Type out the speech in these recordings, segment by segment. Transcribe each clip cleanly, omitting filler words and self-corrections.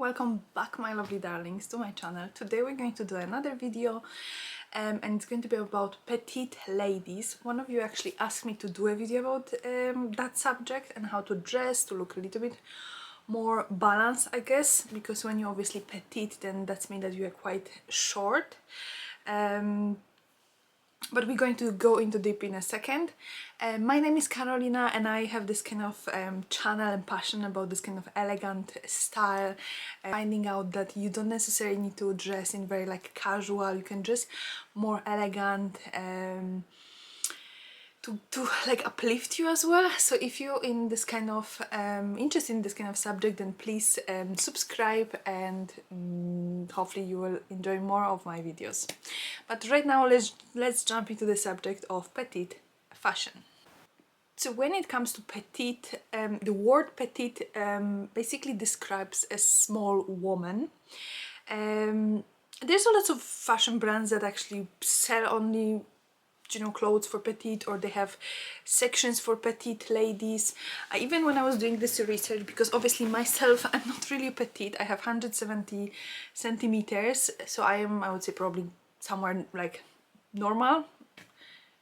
welcome back my lovely darlings to my channel. Today we're going to do another video and it's going to be about petite ladies. One of you actually asked me to do a video about that subject and how to dress to look a little bit more balanced, I guess, because when you're obviously petite, then that's mean that you are quite short. But we're going to go into deep in a second. My name is Carolina and I have this kind of channel and passion about this kind of elegant style, finding out that you don't necessarily need to dress in very like casual, you can dress more elegant to like uplift you as well. So if you're in this kind of interested in this kind of subject, then please subscribe and hopefully you will enjoy more of my videos. But right now let's jump into the subject of petite fashion. So when it comes to petite, the word petite basically describes a small woman. There's a lot of fashion brands that actually sell only clothes for petite, or they have sections for petite ladies. Even when I was doing this research, because obviously myself I'm not really petite, I have 170 centimeters, so I would say probably somewhere like normal,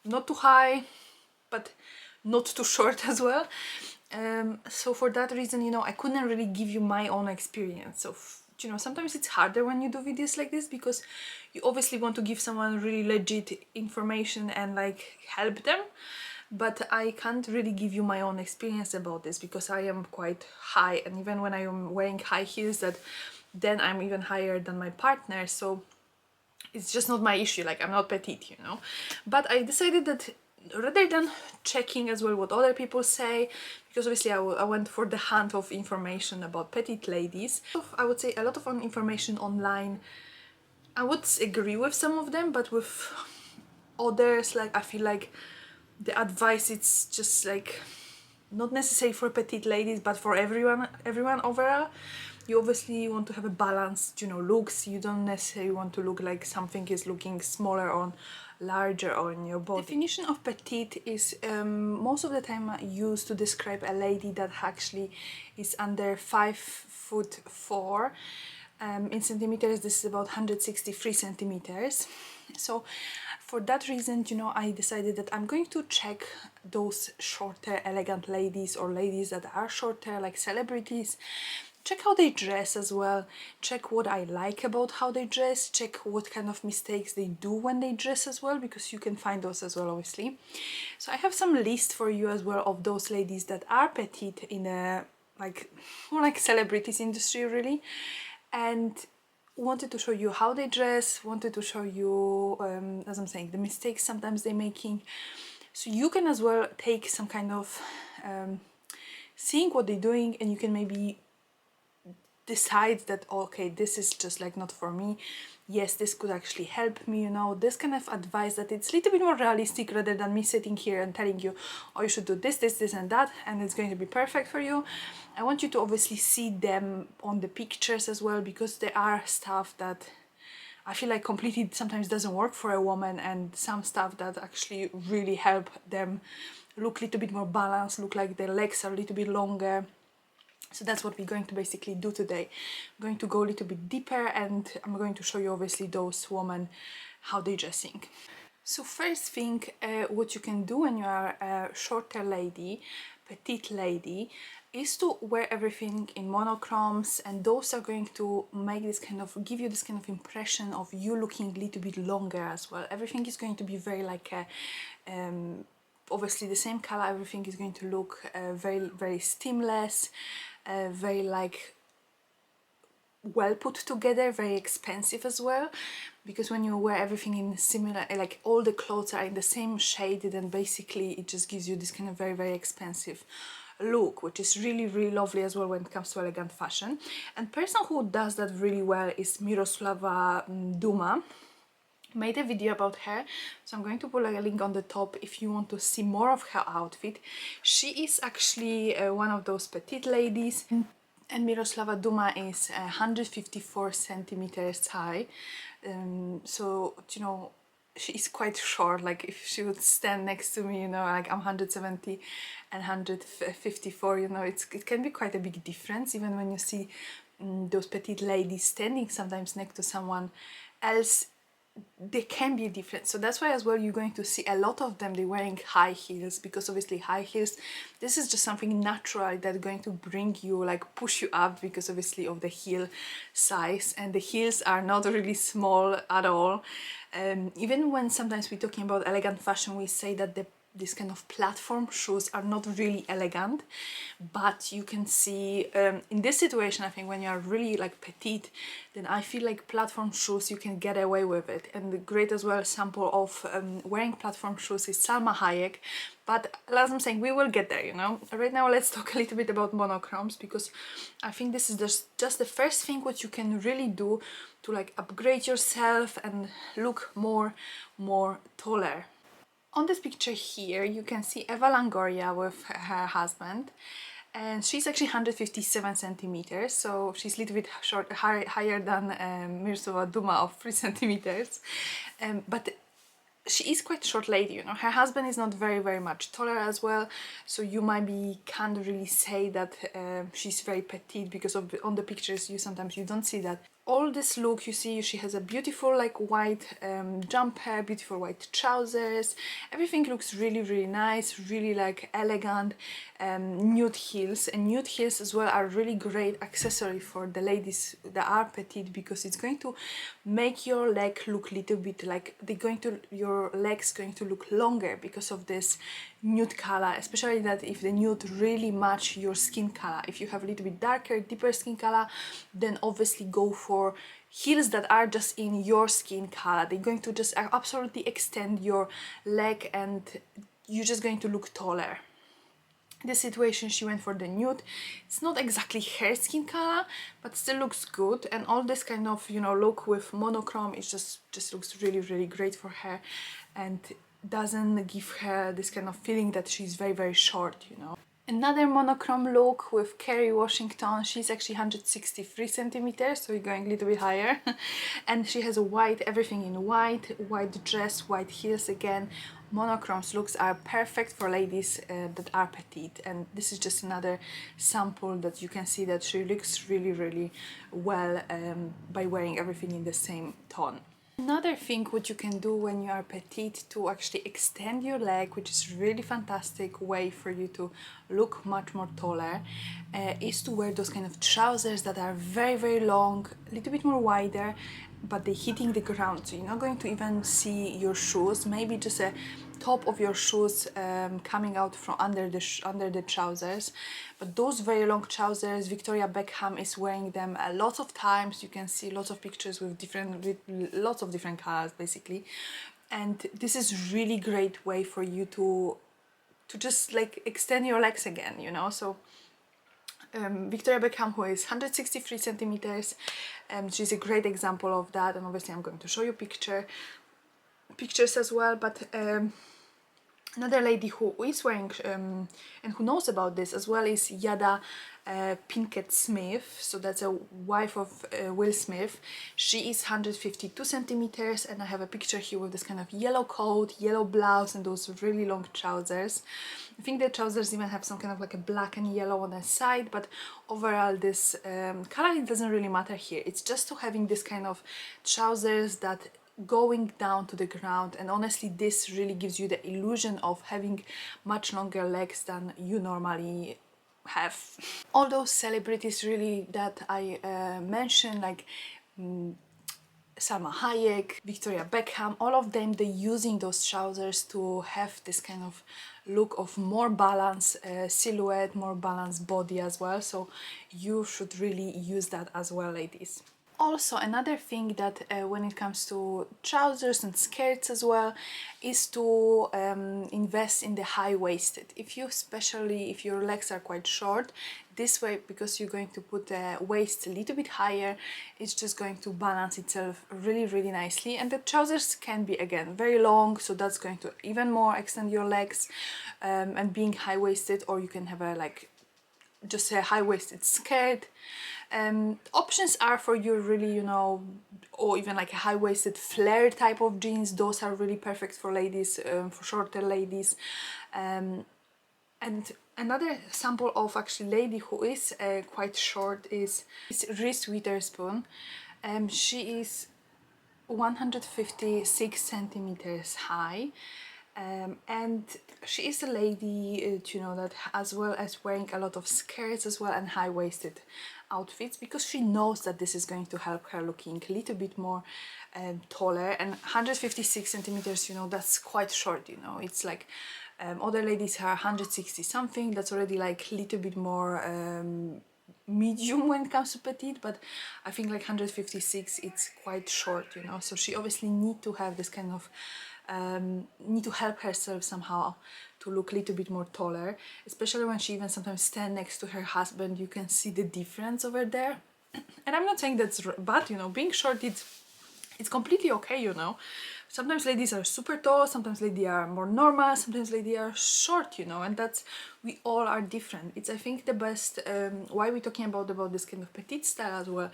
not too high but not too short as well. So for that reason, I couldn't really give you my own experience. So sometimes it's harder when you do videos like this because you obviously want to give someone really legit information and like help them, but I can't really give you my own experience about this because I am quite high, and even when I am wearing high heels, then I'm even higher than my partner, so it's just not my issue. Like, I'm not petite, but I decided that rather than checking as well what other people say, because obviously I went for the hunt of information about petite ladies. I would say a lot of information online, I would agree with some of them, but with others, like, I feel like the advice, it's just like not necessarily for petite ladies but for everyone overall. You obviously want to have a balanced looks. You don't necessarily want to look like something is looking smaller or larger on your body. Definition of petite is most of the time used to describe a lady that actually is under 5'4". In centimeters, this is about 163 centimeters. So for that reason, I decided that I'm going to check those shorter elegant ladies, or ladies that are shorter, like celebrities, check how they dress as well, check what I like about how they dress, check what kind of mistakes they do when they dress as well, because you can find those as well, obviously. So I have some list for you as well of those ladies that are petite in a more like celebrities industry really, and wanted to show you how they dress, wanted to show you, as I'm saying, the mistakes sometimes they're making, so you can as well take some kind of seeing what they're doing, and you can maybe decide that, okay, this is just like not for me. Yes, this could actually help me, this kind of advice that it's a little bit more realistic rather than me sitting here and telling you, oh, you should do this, this, this and that, and it's going to be perfect for you. I want you to obviously see them on the pictures as well, because there are stuff that I feel like completely sometimes doesn't work for a woman, and some stuff that actually really help them look a little bit more balanced, look like their legs are a little bit longer. So that's what we're going to basically do today. I'm going to go a little bit deeper, and I'm going to show you obviously those women, how they're dressing. So first thing, what you can do when you are a shorter lady, petite lady, is to wear everything in monochromes, and those are going to make this kind of, give you this kind of impression of you looking a little bit longer as well. Everything is going to be very like a, obviously the same color, everything is going to look very, very seamless, very like well put together, very expensive as well, because when you wear everything in similar, like all the clothes are in the same shade, then basically it just gives you this kind of very, very expensive look, which is really, really lovely as well when it comes to elegant fashion. And person who does that really well is Miroslava Duma. Made a video about her, so I'm going to put like a link on the top if you want to see more of her outfit. She is actually one of those petite ladies, and Miroslava Duma is 154 centimeters high, so she is quite short. Like, if she would stand next to me, like I'm 170 and 154, it can be quite a big difference, even when you see those petite ladies standing sometimes next to someone else, they can be different. So that's why as well you're going to see a lot of them, they're wearing high heels, because obviously high heels, this is just something natural that's going to bring you, like push you up, because obviously of the heel size, and the heels are not really small at all. Even when sometimes we're talking about elegant fashion, we say that this kind of platform shoes are not really elegant, but you can see in this situation, I think when you are really like petite, then I feel like platform shoes, you can get away with it. And the great as well sample of wearing platform shoes is Salma Hayek. But as I'm saying, we will get there, you know. Right now let's talk a little bit about monochromes, because I think this is just the first thing what you can really do to like upgrade yourself and look more taller. On this picture here, you can see Eva Longoria with her husband, and she's actually 157 centimeters, so she's a little bit higher than Mirsova Duma of 3 centimeters. But she is quite short lady, you know. Her husband is not very much taller as well, so you might be can't really say that she's very petite, because on the pictures sometimes you don't see that. All this look, you see she has a beautiful like white jumper, beautiful white trousers, everything looks really nice, really like elegant. Nude heels, and nude heels as well are really great accessory for the ladies that are petite, because it's going to make your leg look a little bit like your legs going to look longer because of this nude color, especially that if the nude really match your skin color. If you have a little bit darker, deeper skin color, then obviously go for heels that are just in your skin color. They're going to just absolutely extend your leg, and you're just going to look taller. This situation, she went for the nude. It's not exactly her skin color, but still looks good. And all this kind of, you know, look with monochrome, it just looks really great for her, and doesn't give her this kind of feeling that she's very short, you know. Another monochrome look with Kerry Washington. She's actually 163 centimeters, so you're going a little bit higher. And she has a white, everything in white dress, white heels again. Monochromes looks are perfect for ladies that are petite, and this is just another sample that you can see that she looks really well by wearing everything in the same tone. Another thing what you can do when you are petite to actually extend your leg, which is really fantastic way for you to look much more taller, is to wear those kind of trousers that are very long, a little bit more wider, but they're hitting the ground, so you're not going to even see your shoes, maybe just a top of your shoes coming out from under the trousers. But those very long trousers, Victoria Beckham is wearing them a lot of times. You can see lots of pictures with lots of different colors basically, and this is really great way for you to just like extend your legs again, you know. So Victoria Beckham, who is 163 centimeters, she's a great example of that, and obviously I'm going to show you pictures as well. But another lady who is wearing and who knows about this as well is Yada Pinkett Smith. So that's a wife of Will Smith. She is 152 centimeters, and I have a picture here with this kind of yellow coat, yellow blouse, and those really long trousers. I think the trousers even have some kind of like a black and yellow on the side, but overall this color, it doesn't really matter here. It's just to having this kind of trousers that going down to the ground, and honestly this really gives you the illusion of having much longer legs than you normally have. All those celebrities really that I mentioned, like Salma Hayek, Victoria Beckham, all of them, they're using those trousers to have this kind of look of more balanced silhouette, more balanced body as well. So you should really use that as well, ladies. Also, another thing that when it comes to trousers and skirts as well is to invest in the high-waisted. Especially if your legs are quite short, this way, because you're going to put the waist a little bit higher, it's just going to balance itself really nicely. And the trousers can be again very long, so that's going to even more extend your legs, and being high-waisted, or you can have a like just a high-waisted skirt. Options are for you really, you know, or even like a high-waisted flare type of jeans. Those are really perfect for ladies, for shorter ladies. And Another sample of actually lady who is quite short is Reese Witherspoon. She is 156 centimeters high, and she is a lady, you know, that as well as wearing a lot of skirts as well and high-waisted outfits, because she knows that this is going to help her looking a little bit more taller. And 156 centimeters, you know, that's quite short, you know. It's like other ladies are 160 something. That's already like a little bit more medium when it comes to petite, but I think like 156 it's quite short, you know. So she obviously need to have this kind of need to help herself somehow to look a little bit more taller, especially when she even sometimes stand next to her husband. You can see the difference over there. And I'm not saying that's bad, you know. Being short, it's completely okay, you know. Sometimes ladies are super tall, sometimes ladies are more normal, sometimes ladies are short, you know, and that's, we all are different. It's, I think, the best, why we're talking about this kind of petite style as well.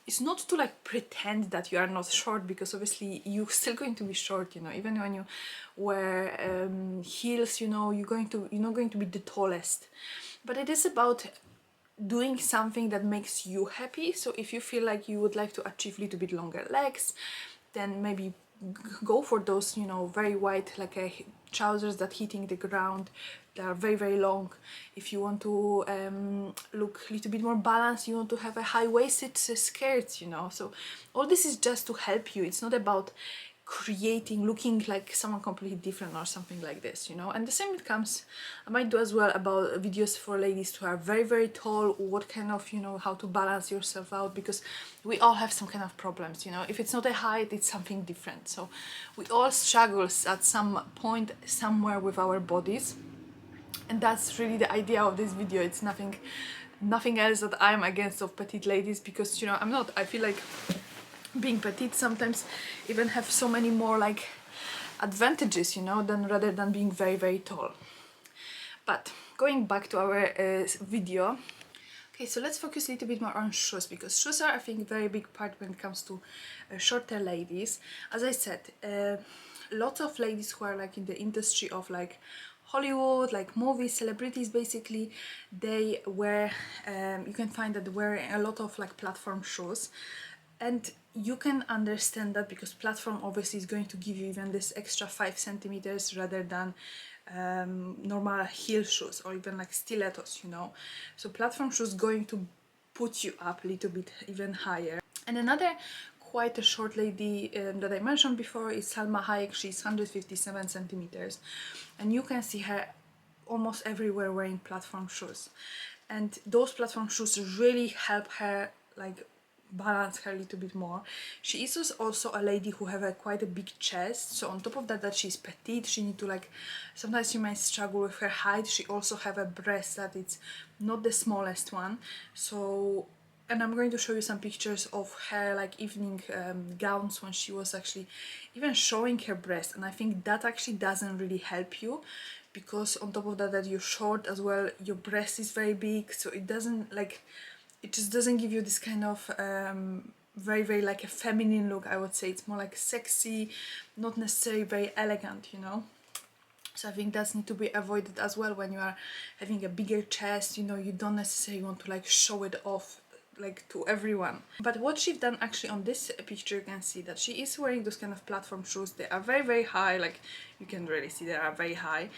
It's not to like pretend that you are not short, because obviously you're still going to be short, you know, even when you wear heels, you know, you're not going to be the tallest. But it is about doing something that makes you happy. So if you feel like you would like to achieve a little bit longer legs, then maybe go for those, you know, very wide, like trousers that hitting the ground, they are very, very long. If you want to look a little bit more balanced, you want to have a high-waisted skirt, you know. So all this is just to help you. It's not about looking like someone completely different or something like this, you know. And the same it comes, I might do as well about videos for ladies who are very, very tall, what kind of, you know, how to balance yourself out, because we all have some kind of problems, you know. If it's not a height, it's something different. So we all struggle at some point somewhere with our bodies, and that's really the idea of this video. It's nothing else that I'm against of petite ladies, because, you know, I'm not. I feel like being petite sometimes even have so many more like advantages, you know, than rather than being very, very tall. But going back to our video, okay, so let's focus a little bit more on shoes, because shoes are, I think, a very big part when it comes to shorter ladies. As I said, lots of ladies who are like in the industry of like Hollywood, like movies, celebrities, basically, they wear, you can find that wearing a lot of like platform shoes. And you can understand that, because platform obviously is going to give you even this extra 5 centimeters rather than normal heel shoes or even like stilettos, you know. So platform shoes going to put you up a little bit even higher. And another quite a short lady that I mentioned before is Salma Hayek. She's 157 centimeters, and you can see her almost everywhere wearing platform shoes. And those platform shoes really help her like balance her a little bit more. She is also a lady who have quite a big chest, so on top of that she's petite, she need to like, sometimes you might struggle with her height. She also have a breast that it's not the smallest one. So, and I'm going to show you some pictures of her like evening gowns when she was actually even showing her breast, and I think that actually doesn't really help you, because on top of that you're short as well, your breast is very big, so it doesn't like, it just doesn't give you this kind of very, very like a feminine look, I would say. It's more like sexy, not necessarily very elegant, you know. So I think that's need to be avoided as well when you are having a bigger chest, you know. You don't necessarily want to like show it off like to everyone. But what she's done actually on this picture, you can see that she is wearing those kind of platform shoes. They are very, very high, like you can really see they are very high.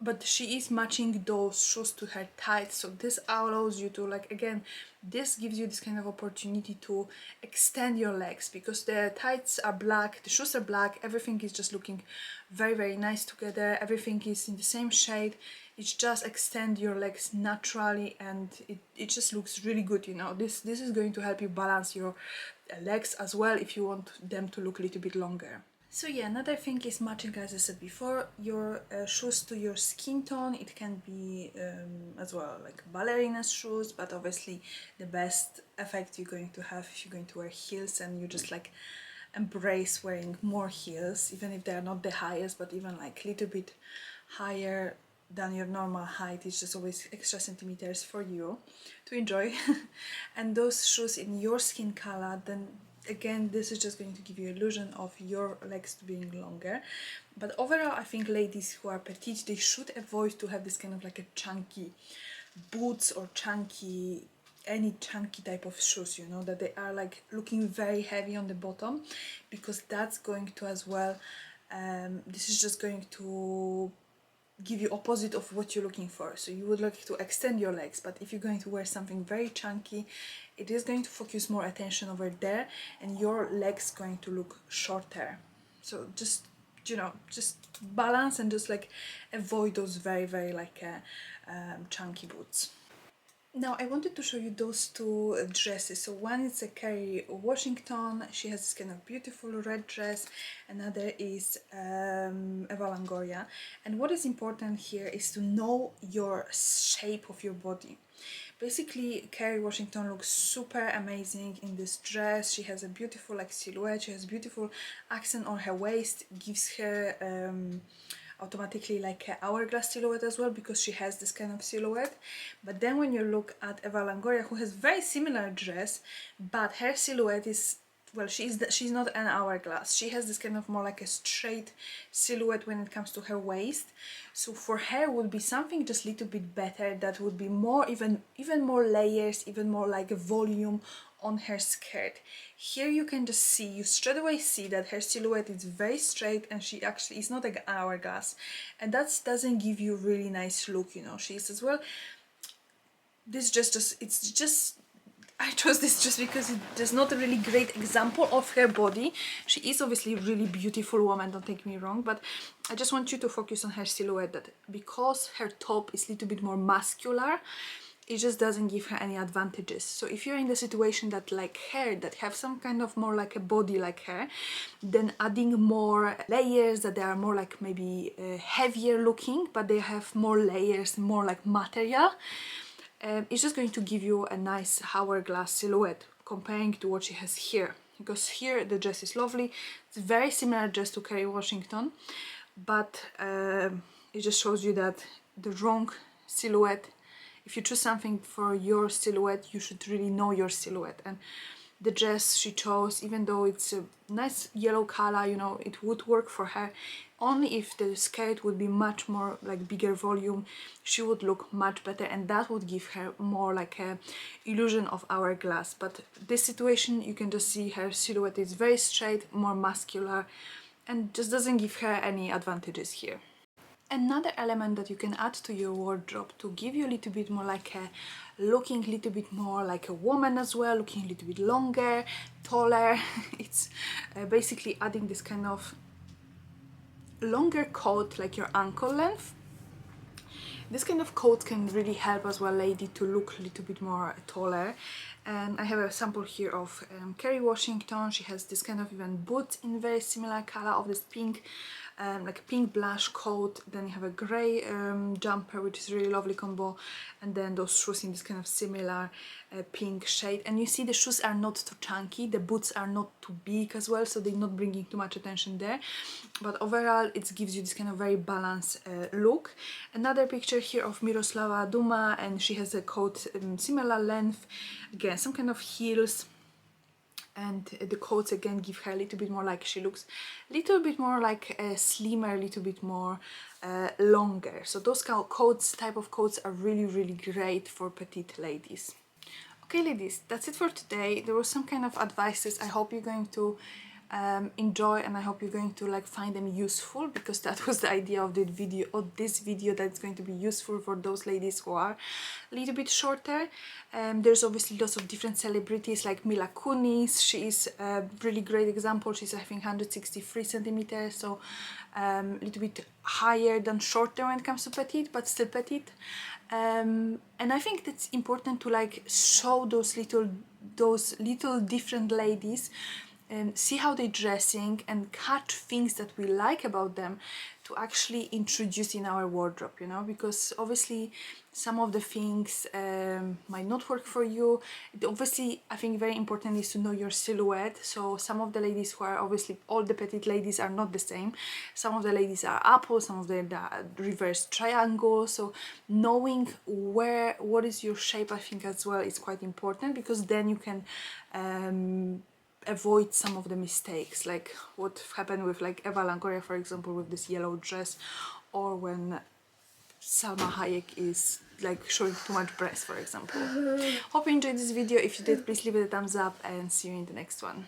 But she is matching those shoes to her tights, so this allows you to like, again, this gives you this kind of opportunity to extend your legs, because the tights are black, the shoes are black, everything is just looking very, very nice together, everything is in the same shade. It's just extend your legs naturally, and it just looks really good, you know. This is going to help you balance your legs as well if you want them to look a little bit longer. So yeah, another thing is matching, as I said before, your shoes to your skin tone. It can be as well like ballerina shoes, but obviously the best effect you're going to have if you're going to wear heels and you just like embrace wearing more heels, even if they're not the highest, but even like a little bit higher than your normal height. It's just always extra centimeters for you to enjoy. And those shoes in your skin color, then again, this is just going to give you illusion of your legs being longer. But overall, I think ladies who are petite, they should avoid to have this kind of like a chunky boots or chunky, any chunky type of shoes, you know, that they are like looking very heavy on the bottom, because that's going to as well, this is just going to give you opposite of what you're looking for. So you would like to extend your legs, but if you're going to wear something very chunky, it is going to focus more attention over there, and your legs going to look shorter. So just, you know, just balance and just like avoid those very like chunky boots. Now I wanted to show you those two dresses. So one is a Kerry Washington, she has this kind of beautiful red dress. Another is Eva Longoria. And what is important here is to know your shape of your body. Basically, Kerry Washington looks super amazing in this dress. She has a beautiful like silhouette, she has beautiful accent on her waist, gives her automatically like an hourglass silhouette as well, because she has this kind of silhouette. But then when you look at Eva Longoria, who has very similar dress, but her silhouette is, well, she's not an hourglass. She has this kind of more like a straight silhouette when it comes to her waist. So for her would be something just a little bit better, that would be more, even more layers, even more like a volume on her skirt. Here you can just see, you straight away see that her silhouette is very straight, and she actually is not like an hourglass, and that doesn't give you really nice look, you know. She's as well, this just it's just, I chose this just because there's not a really great example of her body. She is obviously a really beautiful woman, don't take me wrong, but I just want you to focus on her silhouette, that because her top is a little bit more muscular, it just doesn't give her any advantages. So if you're in the situation that like her, that have some kind of more like a body like her, then adding more layers, that they are more like maybe heavier looking, but they have more layers, more like material, it's just going to give you a nice hourglass silhouette comparing to what she has here. Because here the dress is lovely, it's a very similar dress to Kerry Washington, but it just shows you that the wrong silhouette. If you choose something for your silhouette, you should really know your silhouette. And the dress she chose, even though it's a nice yellow color, you know, it would work for her. Only if the skirt would be much more like bigger volume, she would look much better, and that would give her more like a illusion of hourglass. But this situation, you can just see her silhouette is very straight, more muscular, and just doesn't give her any advantages here. Another element that you can add to your wardrobe to give you a little bit more like a looking a little bit more like a woman as well, looking a little bit longer, taller, it's basically adding this kind of longer coat, like your ankle length. This kind of coat can really help as well lady to look a little bit more taller. And I have a sample here of Kerry Washington. She has this kind of even boots in very similar color of this pink, like a pink blush coat. Then you have a grey jumper, which is really lovely combo, and then those shoes in this kind of similar pink shade. And you see the shoes are not too chunky, the boots are not too big as well, so they're not bringing too much attention there. But overall it gives you this kind of very balanced look. Another picture here of Miroslava Duma, and she has a coat similar length, again some kind of heels, and the coats again give her a little bit more like, she looks a little bit more like a slimmer, a little bit more longer. So those kind of coats, type of coats, are really great for petite ladies. Okay ladies, that's it for today. There was some kind of advices. I hope you're going to enjoy, and I hope you're going to like find them useful, because that was the idea of this video, that it's going to be useful for those ladies who are a little bit shorter. There's obviously lots of different celebrities like Mila Kunis. She is a really great example. She's I think 163 centimeters, so a little bit higher than shorter when it comes to petite, but still petite. And I think that's important to like show those little different ladies and see how they're dressing and catch things that we like about them to actually introduce in our wardrobe, you know, because obviously some of the things might not work for you. Obviously, I think very important is to know your silhouette. So some of the ladies who are, obviously all the petite ladies are not the same. Some of the ladies are apple, some of them are reverse triangle. So knowing what is your shape, I think as well is quite important, because then you can avoid some of the mistakes, like what happened with like Eva Longoria, for example, with this yellow dress, or when Salma Hayek is like showing too much breast, for example. Hope you enjoyed this video. If you did, please leave it a thumbs up and see you in the next one.